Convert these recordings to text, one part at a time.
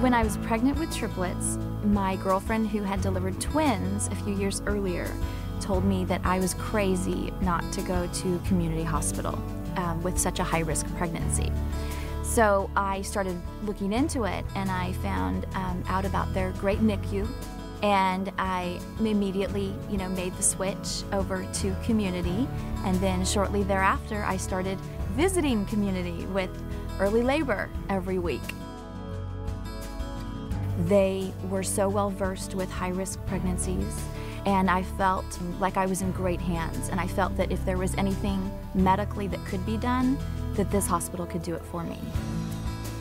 When I was pregnant with triplets, my girlfriend who had delivered twins a few years earlier told me that I was crazy not to go to community hospital with such a high-risk pregnancy. So I started looking into it, and I found out about their great NICU, and I immediately, made the switch over to community, and then shortly thereafter, I started visiting community with early labor every week. They were so well versed with high-risk pregnancies, and I felt like I was in great hands, and I felt that if there was anything medically that could be done, that this hospital could do it for me.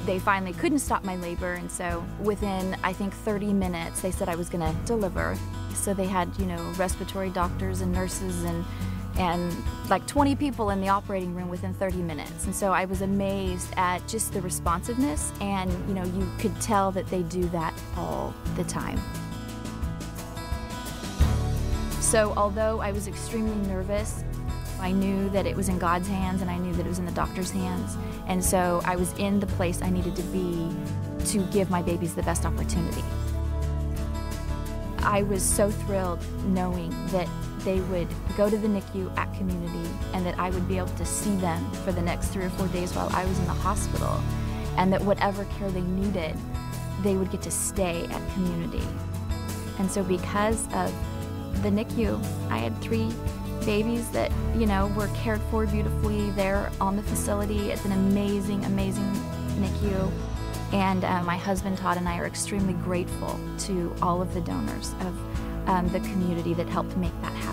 They finally couldn't stop my labor, and so within, I think, 30 minutes, they said I was gonna deliver. So they had, respiratory doctors and nurses and like 20 people in the operating room within 30 minutes. And so I was amazed at just the responsiveness, and you could tell that they do that all the time. So although I was extremely nervous, I knew that it was in God's hands, and I knew that it was in the doctor's hands. And so I was in the place I needed to be to give my babies the best opportunity. I was so thrilled knowing that they would go to the NICU at community, and that I would be able to see them for the next 3 or 4 days while I was in the hospital, and that whatever care they needed, they would get to stay at community. And so because of the NICU, I had 3 babies that, were cared for beautifully there on the facility. It's an amazing, amazing NICU. And my husband Todd and I are extremely grateful to all of the donors of the community that helped make that happen.